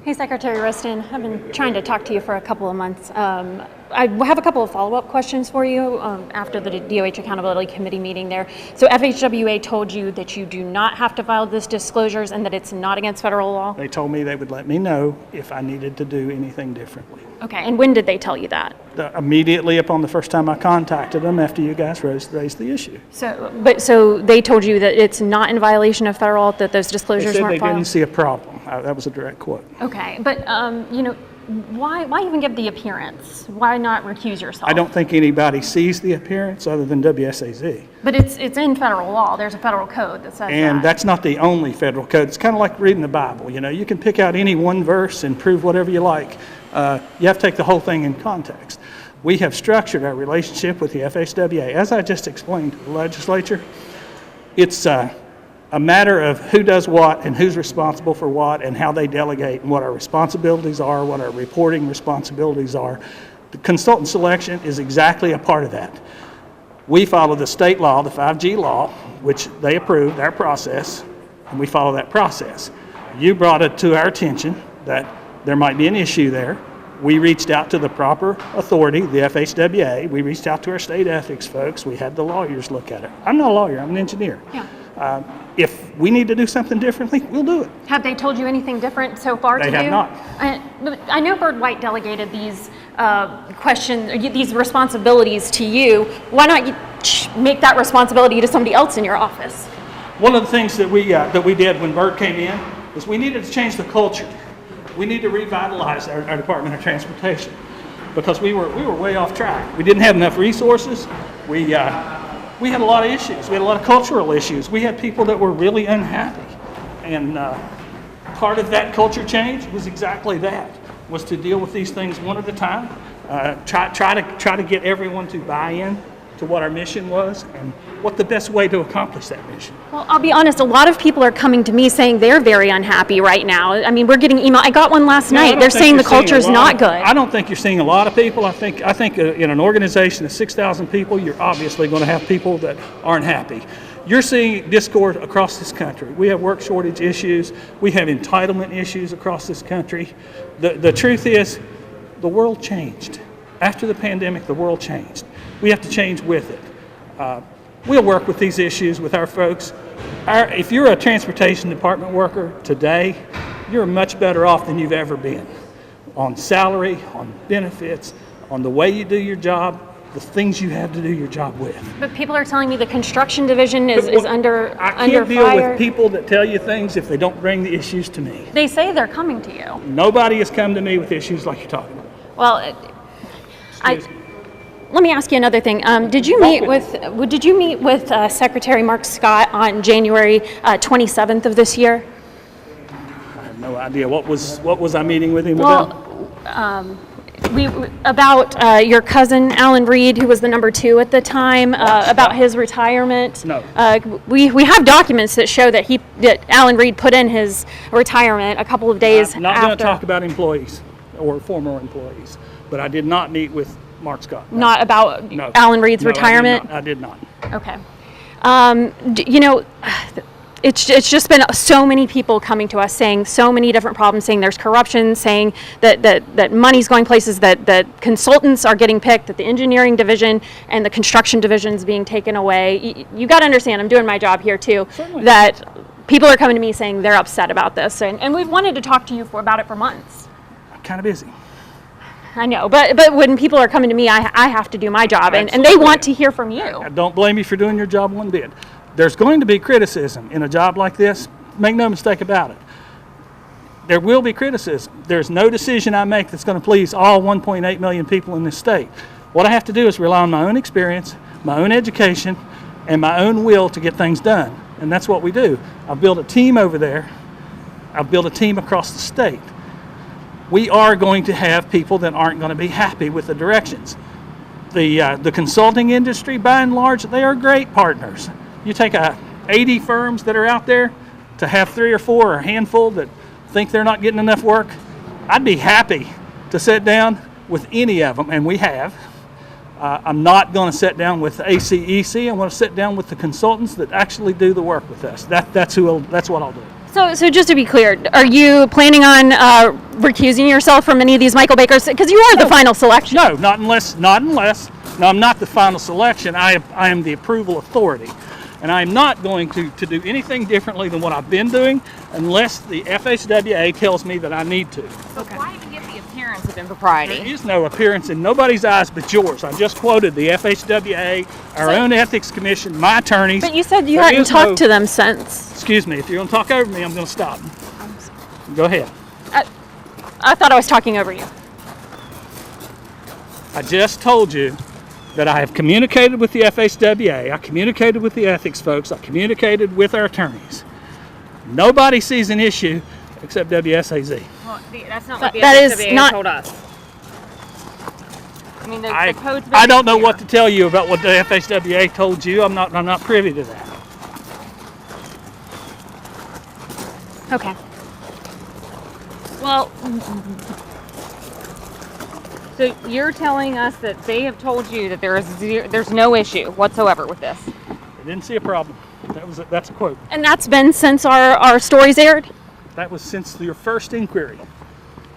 Hey, Secretary Wriston, I've been trying to talk to you for a couple of months. I have a couple of follow-up questions for you after the DOH Accountability Committee meeting there. So FHWA told you that you do not have to file this disclosures and that it's not against federal law? They told me they would let me know if I needed to do anything differently. Okay, and when did they tell you that? Immediately upon the first time I contacted them after you guys raised the issue. So they told you that it's not in violation of federal law, that those disclosures They said weren't they filed? didn't see a problem. That was a direct quote. Okay, but why even give the appearance? Why not recuse yourself? I don't think anybody sees the appearance other than WSAZ. But it's in federal law. There's a federal code that says And that. that's not the only federal code. It's kind of like reading the Bible. You know, you can pick out any one verse and prove whatever you like. You have to take the whole thing in context. We have structured our relationship with the FHWA, as I just explained to the legislature. It's a matter of who does what and who's responsible for what and how they delegate and what our responsibilities are, what our reporting responsibilities are. The consultant selection is exactly a part of that. We follow the state law, the 5G law, which they approved, our process, and we follow that process. You brought it to our attention that there might be an issue there. We reached out to the proper authority, the FHWA. We reached out to our state ethics folks. We had the lawyers look at it. I'm not a lawyer, I'm an engineer. Yeah. If we need to do something differently, we'll do it. Have they told you anything different so far to do? They have not. But I know Bird White delegated these these responsibilities to you. Why not make that responsibility to somebody else in your office? One of the things that we did when Bird came in is we needed to change the culture. We need to revitalize our Department of Transportation because we were way off track. We didn't have enough resources. We had a lot of issues. We had a lot of cultural issues. We had people that were really unhappy. And part of that culture change was exactly that, was to deal with these things one at a time, try to get everyone to buy in to what our mission was and what the best way to accomplish that mission. Well, I'll be honest, a lot of people are coming to me saying they're very unhappy right now. I mean, we're getting email. I got one last night. They're saying the culture's not good. I don't think you're seeing a lot of people. I think in an organization of 6,000 people, you're obviously going to have people that aren't happy. You're seeing discord across this country. We have work shortage issues. We have entitlement issues across this country. The truth is, the world changed. After the pandemic, the world changed. We have to change with it. We'll work with these issues with our folks. If you're a transportation department worker today, you're much better off than you've ever been on salary, on benefits, on the way you do your job, the things you have to do your job with. But people are telling me the construction division is under fire. I can't deal with people that tell you things if they don't bring the issues to me. They say they're coming to you. Nobody has come to me with issues like you're talking about. Well, let me ask you another thing. Did you meet with Secretary Mark Scott on January 27th of this year? I have no idea. What was I meeting with him about? About your cousin Alan Reed, who was the number 2 at the time, about his retirement. No. We have documents that show that Alan Reed put in his retirement a couple of days after. I'm not going to talk about employees or former employees, but I did not meet with Mark Scott. No. Not about Alan Reed's retirement? I did not. Okay. It's just been so many people coming to us saying so many different problems, saying there's corruption, saying that money's going places, that consultants are getting picked, that the engineering division and the construction division is being taken away. You got to understand, I'm doing my job here too, Certainly. that people are coming to me saying they're upset about this, and we've wanted to talk to you about it for months. I'm kind of busy. I know, but when people are coming to me, I have to do my job, and they want to hear from you. I don't blame you for doing your job one bit. There's going to be criticism in a job like this. Make no mistake about it. There will be criticism. There's no decision I make that's going to please all 1.8 million people in this state. What I have to do is rely on my own experience, my own education, and my own will to get things done. And that's what we do. I've built a team over there. I've built a team across the state. We are going to have people that aren't going to be happy with the directions. The consulting industry, by and large, they are great partners. You take 80 firms that are out there to have 3 or 4 or a handful that think they're not getting enough work. I'd be happy to sit down with any of them, and we have. I'm not going to sit down with ACEC. I want to sit down with the consultants that actually do the work with us. That's what I'll do. So just to be clear, are you planning on recusing yourself from any of these Michael Bakers? Because you are the final selection. No, not unless. No, I'm not the final selection. I am the approval authority. And I'm not going to do anything differently than what I've been doing unless the FHWA tells me that I need to. But why even give the appearance of impropriety? There is no appearance in nobody's eyes but yours. I just quoted the FHWA, our own ethics commission, my attorneys. But you said you There hadn't is talked no- to them since. Excuse me, if you're going to talk over me, I'm going to stop. Go ahead. I thought I was talking over you. I just told you that I have communicated with the FHWA, I communicated with the ethics folks, I communicated with our attorneys. Nobody sees an issue except WSAZ. Well, that's not what the That is FHWA not- told us. I mean, the code's I don't know very what to clear. tell you about what the FHWA told you. I'm not privy to that. Okay. Well, so you're telling us that they have told you that there's no issue whatsoever with this. I didn't see a problem. That's a quote. And that's been since our stories aired? That was since your first inquiry.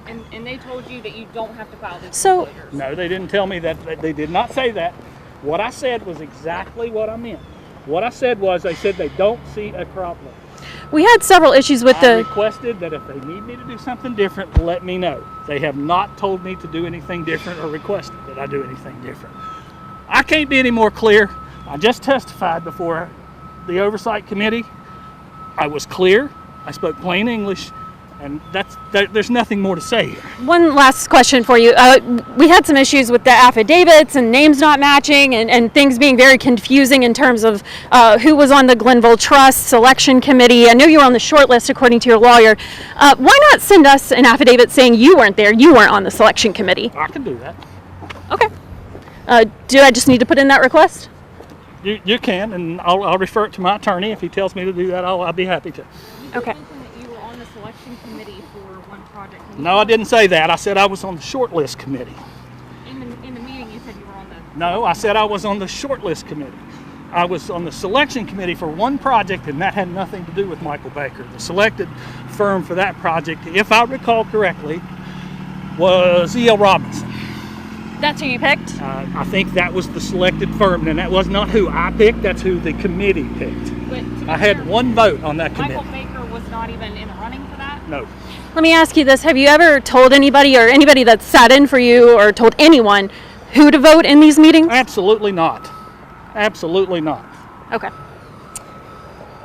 And they told you that you don't have to file these So- disclosures. No, they didn't tell me that. They did not say that. What I said was exactly what I meant. What I said was, they said they don't see a problem. We had several issues with I the... requested that if they need me to do something different, let me know. They have not told me to do anything different or requested that I do anything different. I can't be any more clear. I just testified before the Oversight Committee. I was clear. I spoke plain English. And there's nothing more to say here. One last question for you. We had some issues with the affidavits and names not matching and things being very confusing in terms of who was on the Glenville Trust Selection Committee. I know you were on the short list according to your lawyer. Why not send us an affidavit saying you weren't there, you weren't on the selection committee? I can do that. Okay. Do I just need to put in that request? You can, and I'll refer it to my attorney. If he tells me to do that, I'll be happy to. Okay. That you were on the selection committee for one project. No, I didn't say that. I said I was on the short list committee. In the meeting, you said you were on the. No, I said I was on the short list committee. I was on the selection committee for one project, and that had nothing to do with Michael Baker. The selected firm for that project, if I recall correctly, was E.L. Robinson. That's who you picked? I think that was the selected firm, and that was not who I picked, that's who the committee picked. I had one vote on that committee. Michael Baker was not even in the running for that? No. Let me ask you this. Have you ever told anybody or anybody that sat in for you or told anyone who to vote in these meetings? Absolutely not. Absolutely not. Okay.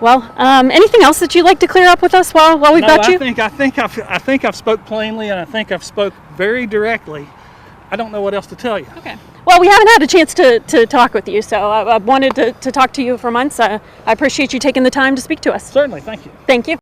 Well, anything else that you'd like to clear up with us while we've No, got you? I think I've spoke plainly, and I think I've spoke very directly. I don't know what else to tell you. Okay. Well, we haven't had a chance to talk with you, so I wanted to talk to you for months. I appreciate you taking the time to speak to us. Certainly, thank you. Thank you.